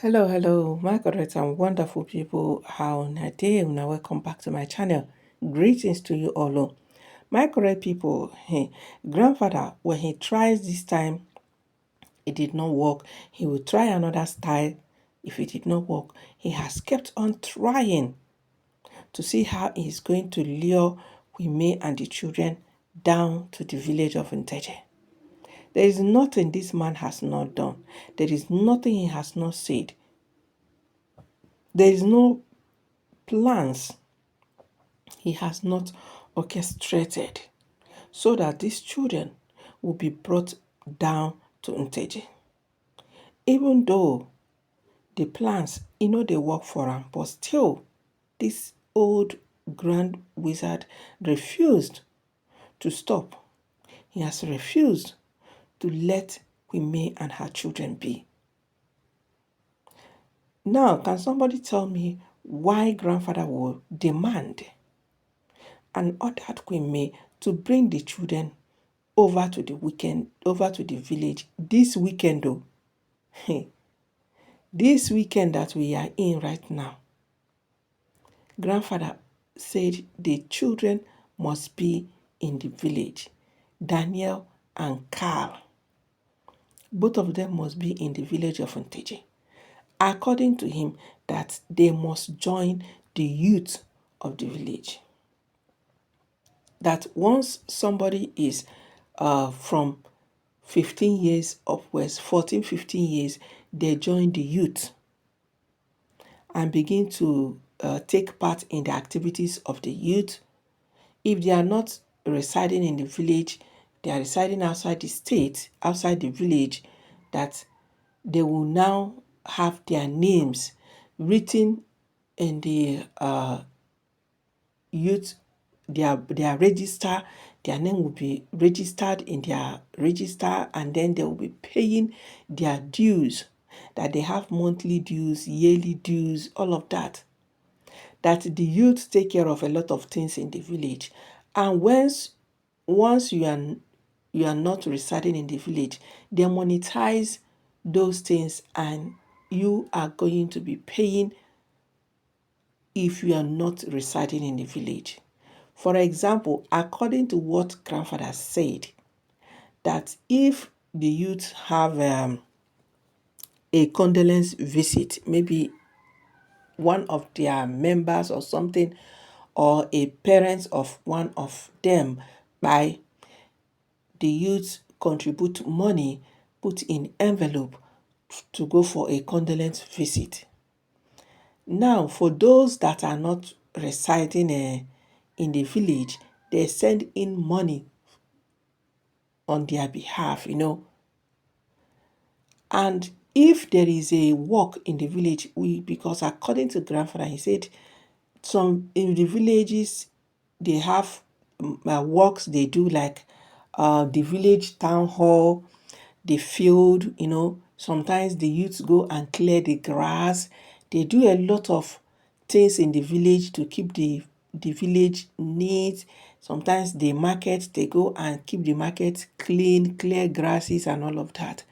Hello, my correct and wonderful people. How na day? Now welcome back to my channel. Greetings to you all. My correct people, grandfather, when he tries this time, it did not work. He will try another style. If it did not work, he has kept on trying to see how he's going to lure Queen May and the children down to the village of Nteje. There is nothing this man has not done. There is nothing he has not said. There is no plans he has not orchestrated so that these children will be brought down to Nteje. Even though the plans, they work for him, but still, this old grand wizard refused to stop. He has refused to let Queen May and her children be. Now, can somebody tell me why grandfather will demand and ordered Queen May to bring the children over to the village this weekend though? This weekend that we are in right now, grandfather said the children must be in the village. Daniel and Carl, both of them must be in the village of Nteje. According to him, that they must join the youth of the village. That once somebody is from 15 years upwards, 14, 15 years, they join the youth and begin to take part in the activities of the youth. If they are not residing in the village, they are residing outside the state, outside the village, that they will now have their names written in the youth, their register. Their name will be registered in their register, and then they will be paying their dues, that they have monthly dues, yearly dues, all of that. That the youth take care of a lot of things in the village. And once you are not residing in the village, they monetize those things, and you are going to be paying if you are not residing in the village. For example, according to what grandfather said, that if the youth have a condolence visit, maybe one of their members or something, or a parent of one of them, by the youth contribute money, put in envelope to go for a condolence visit. Now, for those that are not residing in the village, they send in money on their behalf, And if there is a work in the village, because according to grandfather, he said some in the villages, they have works they do, like the village town hall, the field, sometimes the youths go and clear the grass. They do a lot of things in the village to keep the village neat. Sometimes the market, they go and keep the market clean, clear grasses and all of that.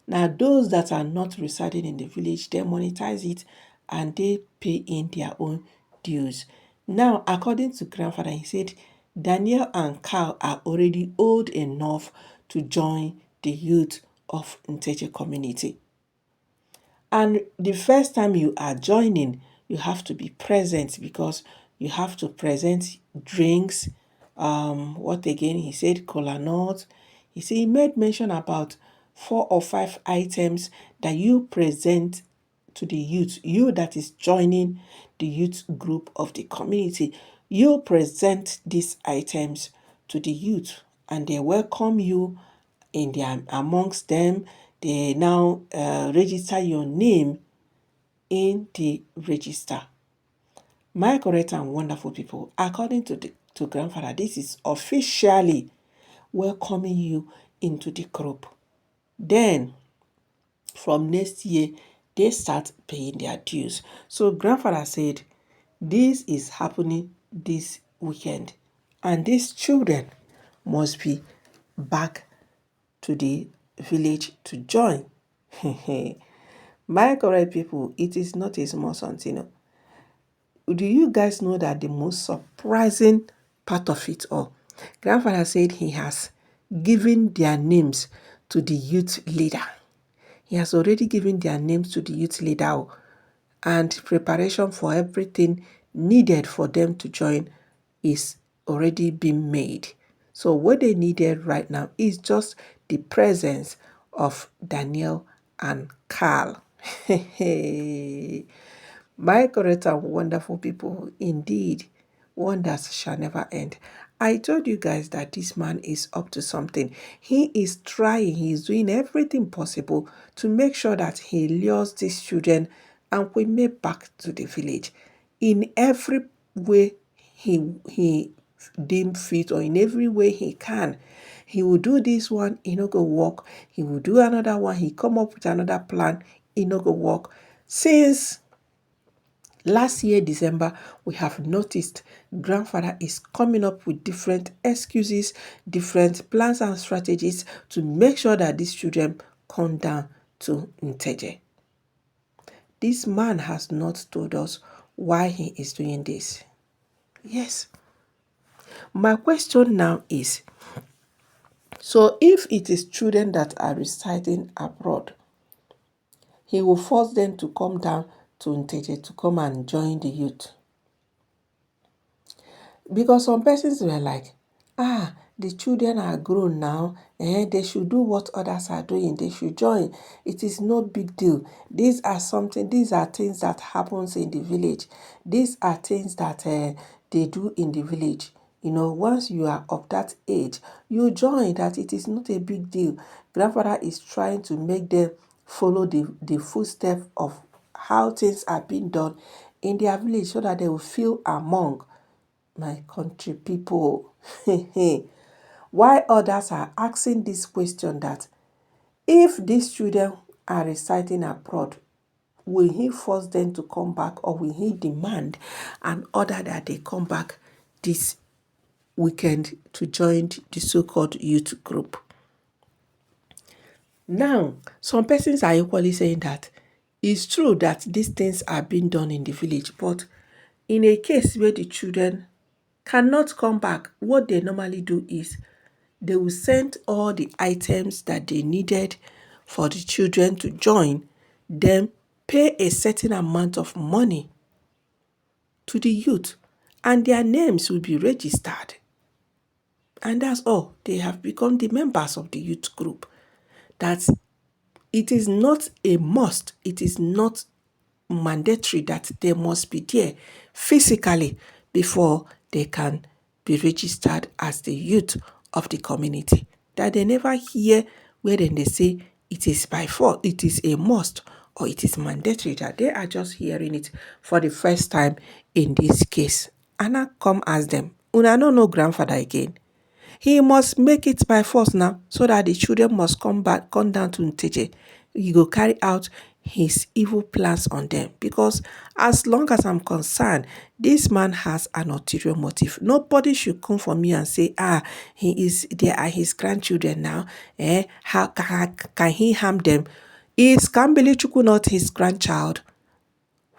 Now, those that are not residing in the village, they monetize it and they pay in their own dues. Now, according to grandfather, he said Daniel and Carl are already old enough to join the youth of Nteje community. And the first time you are joining, you have to be present, because you have to present drinks. What again? He said cola nut. He made mention about 4 or 5 items that you present to the youth. You that is joining the youth group of the community, you present these items to the youth, and they welcome you amongst them. They now register your name in the register. My correct and wonderful people, according to grandfather, this is officially welcoming you into the group. Then, from next year, they start paying their dues. So grandfather said, this is happening this weekend, and these children must be back to the village to join. My correct people, it is not a small something. Do you guys know that the most surprising part of it all? Grandfather said he has given their names to the youth leader. He has already given their names to the youth leader, and preparation for everything needed for them to join is already being made. So what they needed right now is just the presence of Daniel and Carl. My correct and wonderful people, indeed, wonders shall never end. I told you guys that this man is up to something. He is trying, he is doing everything possible to make sure that he lures these children and we may back to the village. In every way he deem fit, or in every way he can. He will do this one, he no go work. He will do another one, he come up with another plan, he no go work. Since last year, December, we have noticed grandfather is coming up with different excuses, different plans and strategies to make sure that these children come down to Nteje. This man has not told us why he is doing this. Yes. My question now is, so if it is children that are residing abroad, he will force them to come down to Nteje to come and join the youth. Because some persons were like, the children are grown now, they should do what others are doing, they should join. It is no big deal. These are things that happens in the village. These are things that they do in the village. Once you are of that age, you join, that it is not a big deal. Grandfather is trying to make them follow the footsteps of how things are being done in their village so that they will feel among my country people. Why others are asking this question, that if these children are residing abroad, will he force them to come back, or will he demand and order that they come back this weekend to join the so-called youth group? Now, some persons are equally saying that it's true that these things are being done in the village, but in a case where the children cannot come back, what they normally do is they will send all the items that they needed for the children to join, then pay a certain amount of money to the youth, and their names will be registered. And that's all. They have become the members of the youth group. That it is not a must, it is not mandatory that they must be there physically before they can be registered as the youth of the community. That they never hear where then they say it is by force, it is a must, or it is mandatory, that they are just hearing it for the first time in this case. And I come ask them, una no know grandfather again. He must make it by force now, so that the children must come down to Nteje. He go carry out his evil plans on them. Because as long as I'm concerned, this man has an ulterior motive. Nobody should come for me and say, they are his grandchildren now. How can he harm them? Is Kambili Chukwu not his grandchild?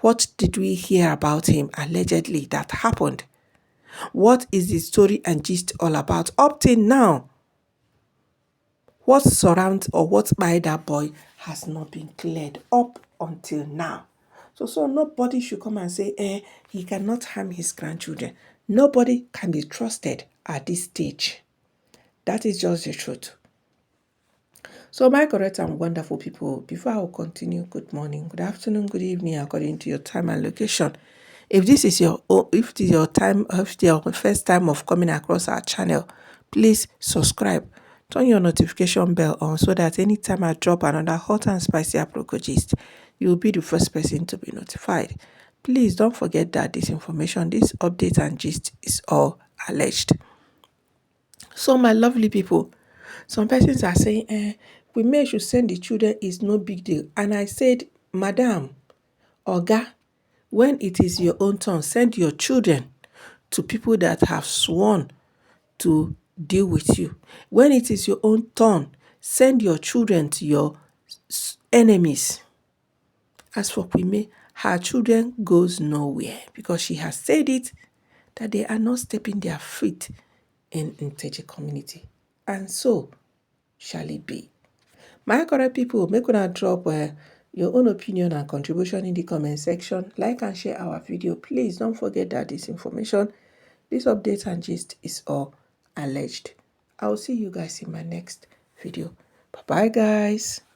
What did we hear about him allegedly that happened? What is the story and gist all about up till now? What surrounds or what by that boy has not been cleared up until now. So nobody should come and say, he cannot harm his grandchildren. Nobody can be trusted at this stage. That is just the truth. So my correct and wonderful people, before I will continue, good morning, good afternoon, good evening, according to your time and location. If this is your first time of coming across our channel, please subscribe. Turn your notification bell on so that anytime I drop another hot and spicy apropos gist, you will be the first person to be notified. Please don't forget that this information, this update and gist is all alleged. So my lovely people, some persons are saying, we may should send the children, is no big deal. And I said, Madam, Oga, when it is your own turn, send your children to people that have sworn to deal with you. When it is your own turn, send your children to your enemies. As for Queen May, her children goes nowhere because she has said it that they are not stepping their feet in Nteje community. And so shall it be. My correct people, make una drop your own opinion and contribution in the comment section. Like and share our video. Please don't forget that this information, this update and gist is all alleged. I'll see you guys in my next video. Bye-bye, guys.